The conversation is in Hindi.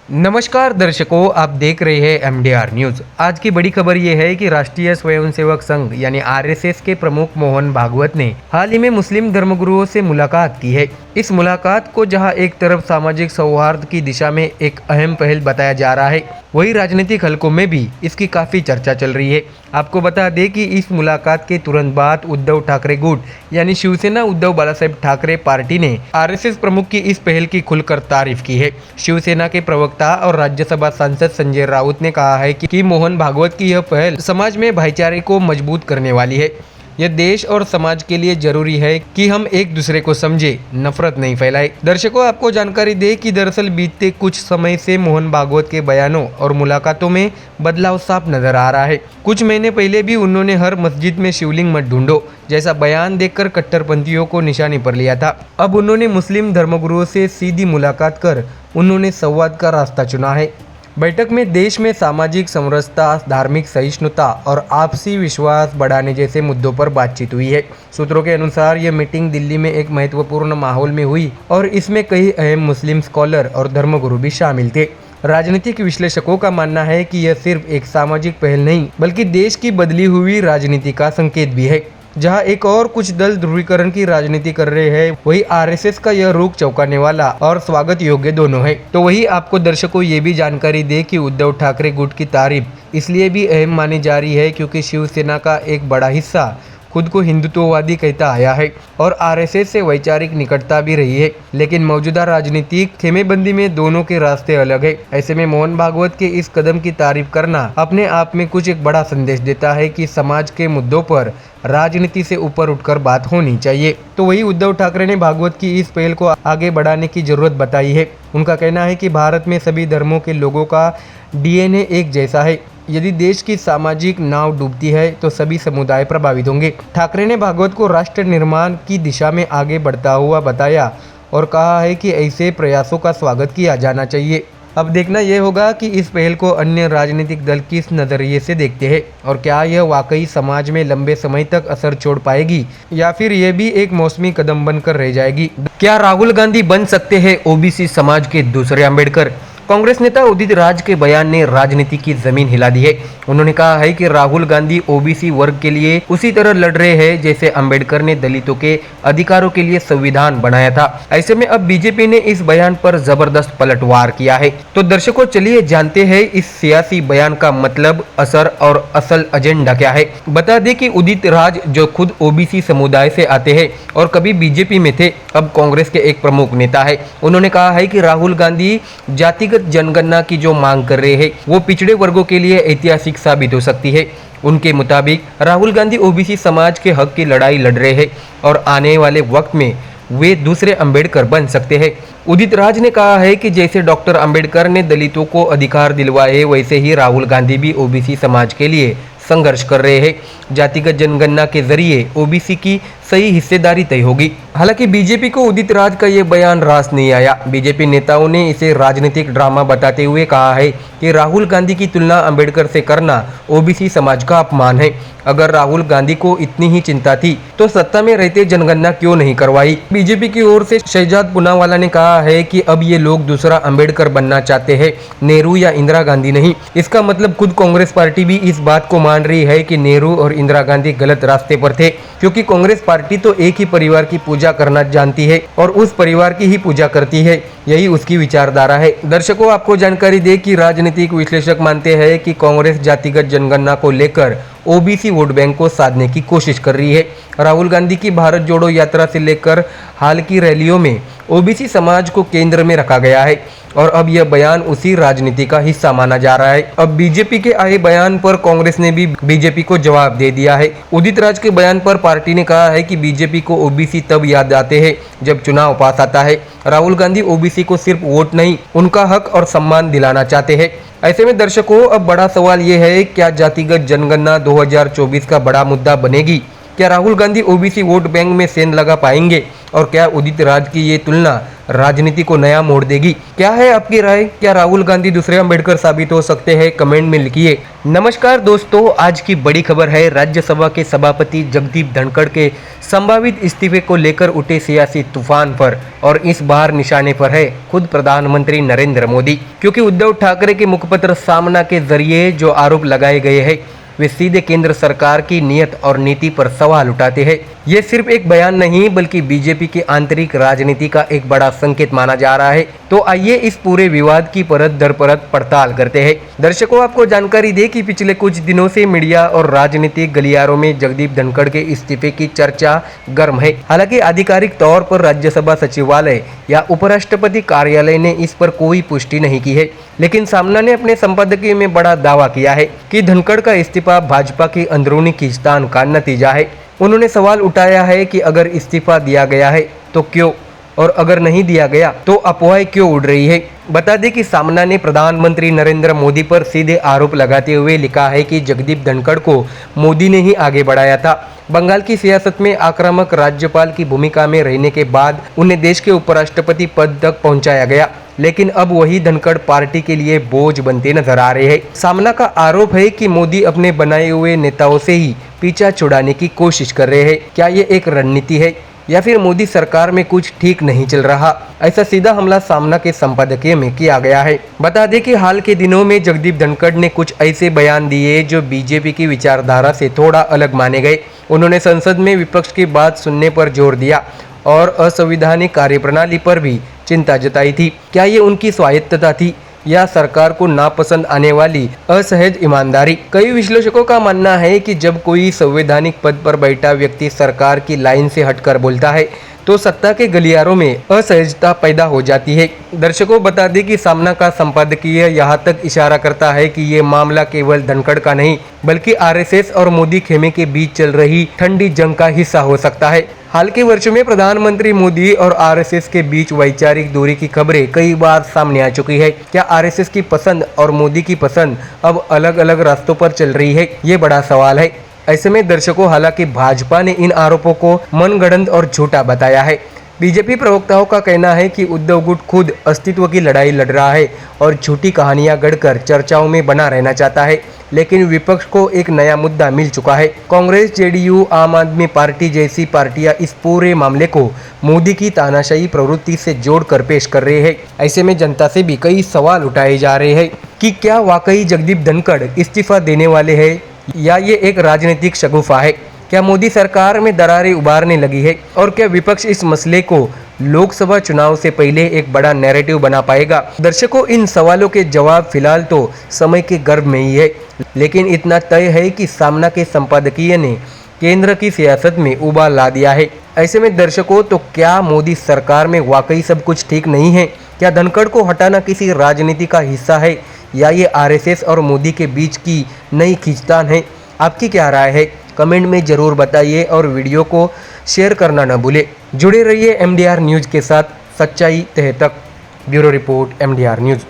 नमस्कार दर्शकों, आप देख रहे हैं एमडीआर न्यूज़। आज की बड़ी खबर ये है कि राष्ट्रीय स्वयंसेवक संघ यानी आरएसएस के प्रमुख मोहन भागवत ने हाल ही में मुस्लिम धर्मगुरुओं से मुलाकात की है। इस मुलाकात को जहां एक तरफ सामाजिक सौहार्द की दिशा में एक अहम पहल बताया जा रहा है, वहीं राजनीतिक हलकों में भी इसकी काफ़ी चर्चा चल रही है। आपको बता दें कि इस मुलाकात के तुरंत बाद उद्धव ठाकरे गुट यानी शिवसेना उद्धव बालासाहेब ठाकरे पार्टी ने आरएसएस प्रमुख की इस पहल की खुलकर तारीफ की है। शिवसेना के प्रवक्ता और राज्यसभा सांसद संजय राउत ने कहा है कि मोहन भागवत की यह पहल समाज में भाईचारे को मजबूत करने वाली है। यह देश और समाज के लिए जरूरी है कि हम एक दूसरे को समझे, नफरत नहीं फैलाए। दर्शकों, आपको जानकारी दे कि दरअसल बीते कुछ समय से मोहन भागवत के बयानों और मुलाकातों में बदलाव साफ नजर आ रहा है। कुछ महीने पहले भी उन्होंने हर मस्जिद में शिवलिंग मत ढूंढो जैसा बयान देकर कट्टरपंथियों को निशाने पर लिया था। अब उन्होंने मुस्लिम धर्मगुरुओं से सीधी मुलाकात कर उन्होंने संवाद का रास्ता चुना है। बैठक में देश में सामाजिक समरसता, धार्मिक सहिष्णुता और आपसी विश्वास बढ़ाने जैसे मुद्दों पर बातचीत हुई है। सूत्रों के अनुसार यह मीटिंग दिल्ली में एक महत्वपूर्ण माहौल में हुई और इसमें कई अहम मुस्लिम स्कॉलर और धर्मगुरु भी शामिल थे। राजनीतिक विश्लेषकों का मानना है कि यह सिर्फ एक सामाजिक पहल नहीं बल्कि देश की बदली हुई राजनीति का संकेत भी है। जहां एक और कुछ दल ध्रुवीकरण की राजनीति कर रहे हैं, वही आरएसएस का यह रुख चौंकाने वाला और स्वागत योग्य दोनों है। तो वही आपको दर्शकों ये भी जानकारी दे कि उद्धव ठाकरे गुट की तारीफ इसलिए भी अहम मानी जा रही है क्योंकि शिवसेना का एक बड़ा हिस्सा खुद को हिंदुत्ववादी कहता आया है और आरएसएस से वैचारिक निकटता भी रही है। लेकिन मौजूदा राजनीतिक खेमेबंदी में दोनों के रास्ते अलग है। ऐसे में मोहन भागवत के इस कदम की तारीफ करना अपने आप में कुछ एक बड़ा संदेश देता है कि समाज के मुद्दों पर राजनीति से ऊपर उठकर बात होनी चाहिए। तो वही उद्धव ठाकरे ने भागवत की इस पहल को आगे बढ़ाने की जरूरत बताई है। उनका कहना है कि भारत में सभी धर्मों के लोगों का डीएनए एक जैसा है। यदि देश की सामाजिक नाव डूबती है तो सभी समुदाय प्रभावित होंगे। ठाकरे ने भागवत को राष्ट्र निर्माण की दिशा में आगे बढ़ता हुआ बताया और कहा है कि ऐसे प्रयासों का स्वागत किया जाना चाहिए। अब देखना यह होगा कि इस पहल को अन्य राजनीतिक दल किस नजरिए से देखते हैं और क्या यह वाकई समाज में लंबे समय तक असर छोड़ पाएगी या फिर यह भी एक मौसमी कदम बनकर रह जाएगी। क्या राहुल गांधी बन सकते हैं ओबीसी समाज के दूसरे अंबेडकर? कांग्रेस नेता उदित राज के बयान ने राजनीति की जमीन हिला दी है। उन्होंने कहा है कि राहुल गांधी ओबीसी वर्ग के लिए उसी तरह लड़ रहे हैं जैसे अंबेडकर ने दलितों के अधिकारों के लिए संविधान बनाया था। ऐसे में अब बीजेपी ने इस बयान पर जबरदस्त पलटवार किया है। तो दर्शकों, चलिए जानते हैं इस सियासी बयान का मतलब, असर और असल एजेंडा क्या है। बता दें कि उदित राज जो खुद ओबीसी समुदाय से आते हैं और कभी बीजेपी में थे, अब कांग्रेस के एक प्रमुख नेता है। उन्होंने कहा है कि राहुल गांधी जातिगत जनगणना की जो मांग कर रहे हैं वो पिछड़े वर्गों के लिए ऐतिहासिक साबित हो सकती है। उनके मुताबिक राहुल गांधी ओबीसी समाज के हक की लड़ाई लड़ रहे हैं और आने वाले वक्त में वे दूसरे अंबेडकर बन सकते हैं। उदित राज ने कहा है कि जैसे डॉक्टर अंबेडकर ने दलितों को अधिकार दिलवाए, वैसे ही राहुल गांधी भी ओबीसी समाज के लिए संघर्ष कर रहे हैं। जातिगत जनगणना के जरिए ओबीसी की सही हिस्सेदारी तय होगी। हालांकि बीजेपी को उदित राज का ये बयान रास नहीं आया। बीजेपी नेताओं ने इसे राजनीतिक ड्रामा बताते हुए कहा है कि राहुल गांधी की तुलना अंबेडकर से करना ओबीसी समाज का अपमान है। अगर राहुल गांधी को इतनी ही चिंता थी तो सत्ता में रहते जनगणना क्यों नहीं करवाई। बीजेपी की ओर से शहजाद पूनावाला ने कहा है कि अब ये लोग दूसरा अंबेडकर बनना चाहते हैं, नेहरू या इंदिरा गांधी नहीं। इसका मतलब खुद कांग्रेस पार्टी भी इस बात को मान रही है कि नेहरू और इंदिरा गांधी गलत रास्ते पर थे, क्योंकि कांग्रेस पार्टी तो एक ही परिवार की पूजा करना जानती है और उस परिवार की ही पूजा करती है। यही उसकी विचारधारा है। दर्शकों, आपको जानकारी दे कि राजनीतिक विश्लेषक मानते हैं कि कांग्रेस जातिगत जनगणना को लेकर ओबीसी वोट बैंक को साधने की कोशिश कर रही है। राहुल गांधी की भारत जोड़ो यात्रा से लेकर हाल की रैलियों में ओबीसी समाज को केंद्र में रखा गया है और अब यह बयान उसी राजनीति का हिस्सा माना जा रहा है। अब बीजेपी के आए बयान पर कांग्रेस ने भी बीजेपी को जवाब दे दिया है। उदित राज के बयान पर पार्टी ने कहा है कि बीजेपी को ओबीसी तब याद आते हैं जब चुनाव पास आता है। राहुल गांधी ओबीसी को सिर्फ वोट नहीं, उनका हक और सम्मान दिलाना चाहते हैं। ऐसे में दर्शकों, अब बड़ा सवाल यह है, क्या जातिगत जनगणना 2024 का बड़ा मुद्दा बनेगी? क्या Rahul Gandhi OBC vote bank में सेंध लगा पाएंगे और क्या उदित राज की ये तुलना राजनीति को नया मोड़ देगी? क्या है आपकी राय? क्या राहुल गांधी दूसरे अंबेडकर साबित हो सकते हैं? कमेंट में लिखिए। नमस्कार दोस्तों, आज की बड़ी खबर है राज्यसभा के सभापति जगदीप धनखड़ के संभावित इस्तीफे को लेकर उठे सियासी तूफान पर, और इस बार निशाने पर है खुद प्रधानमंत्री नरेंद्र मोदी, क्योंकि उद्धव ठाकरे के मुखपत्र सामना के जरिए जो आरोप लगाए गए हैं वे सीधे केंद्र सरकार की नीयत और नीति पर सवाल उठाते हैं। ये सिर्फ एक बयान नहीं बल्कि बीजेपी की आंतरिक राजनीति का एक बड़ा संकेत माना जा रहा है। तो आइए इस पूरे विवाद की परत दर परत पड़ताल करते हैं। दर्शकों, आपको जानकारी दे कि पिछले कुछ दिनों से मीडिया और राजनीतिक गलियारों में जगदीप धनखड़ के इस्तीफे की चर्चा गर्म है। हालांकि आधिकारिक तौर पर राज्यसभा सचिवालय या उपराष्ट्रपति कार्यालय ने इस पर कोई पुष्टि नहीं की है, लेकिन सामना ने अपने संपादकीय में बड़ा दावा किया है कि धनखड़ का इस्तीफा भाजपा की अंदरूनी खींचतान का नतीजा है। उन्होंने सवाल उठाया है कि अगर इस्तीफा दिया गया है तो क्यों, और अगर नहीं दिया गया तो अफवाहें क्यों उड़ रही है। बता दें कि सामना ने प्रधानमंत्री नरेंद्र मोदी पर सीधे आरोप लगाते हुए लिखा है कि जगदीप धनखड़ को मोदी ने ही आगे बढ़ाया था। बंगाल की सियासत में आक्रामक राज्यपाल की भूमिका में रहने के बाद उन्हें देश के उपराष्ट्रपति पद तक पहुंचाया गया, लेकिन अब वही धनखड़ पार्टी के लिए बोझ बनते नजर आ रहे हैं। सामना का आरोप है कि मोदी अपने बनाए हुए नेताओं से ही पीछा छुड़ाने की कोशिश कर रहे हैं। क्या ये एक रणनीति है या फिर मोदी सरकार में कुछ ठीक नहीं चल रहा? ऐसा सीधा हमला सामना के संपादकीय में किया गया है। बता दें कि हाल के दिनों में जगदीप धनखड़ ने कुछ ऐसे बयान दिए जो बीजेपी की विचारधारा से थोड़ा अलग माने गए। उन्होंने संसद में विपक्ष की बात सुनने पर जोर दिया और असंवैधानिक कार्यप्रणाली पर भी चिंता जताई थी। क्या ये उनकी स्वायत्तता थी या सरकार को नापसंद आने वाली असहज ईमानदारी? कई विश्लेषकों का मानना है कि जब कोई संवैधानिक पद पर बैठा व्यक्ति सरकार की लाइन से हटकर बोलता है तो सत्ता के गलियारों में असहजता पैदा हो जाती है। दर्शकों, बता दें कि सामना का संपादकीय यहाँ तक इशारा करता है कि ये मामला केवल धनखड़ का नहीं बल्कि आरएसएस और मोदी खेमे के बीच चल रही ठंडी जंग का हिस्सा हो सकता है। हाल के वर्षों में प्रधानमंत्री मोदी और आरएसएस के बीच वैचारिक दूरी की खबरें कई बार सामने आ चुकी है। क्या आरएसएस की पसंद और मोदी की पसंद अब अलग अलग रास्तों पर चल रही है? ये बड़ा सवाल है। ऐसे में दर्शकों, हालांकि भाजपा ने इन आरोपों को मनगढ़ंत और झूठा बताया है। बीजेपी प्रवक्ताओं का कहना है कि उद्धव गुट खुद अस्तित्व की लड़ाई लड़ रहा है और झूठी कहानियां गढ़कर चर्चाओं में बना रहना चाहता है, लेकिन विपक्ष को एक नया मुद्दा मिल चुका है। कांग्रेस, जेडीयू, आम आदमी पार्टी जैसी पार्टियां इस पूरे मामले को मोदी की तानाशाही प्रवृत्ति से जोड़कर पेश कर रहे हैं। ऐसे में जनता से भी कई सवाल उठाए जा रहे हैं कि क्या वाकई जगदीप धनखड़ इस्तीफा देने वाले हैं या ये एक राजनीतिक शगुफा है? क्या मोदी सरकार में दरारें उभारने लगी है? और क्या विपक्ष इस मसले को लोकसभा चुनाव से पहले एक बड़ा नैरेटिव बना पाएगा? दर्शकों, इन सवालों के जवाब फिलहाल तो समय के गर्भ में ही है, लेकिन इतना तय है कि सामना के संपादकीय ने केंद्र की सियासत में उबाल ला दिया है। ऐसे में दर्शकों, तो क्या मोदी सरकार में वाकई सब कुछ ठीक नहीं है? क्या धनखड़ को हटाना किसी राजनीति का हिस्सा है या ये आरएसएस और मोदी के बीच की नई खींचतान है? आपकी क्या राय है? कमेंट में ज़रूर बताइए और वीडियो को शेयर करना न भूलें। जुड़े रहिए एमडीआर न्यूज़ के साथ, सच्चाई तह तक। Bureau report, MDR news.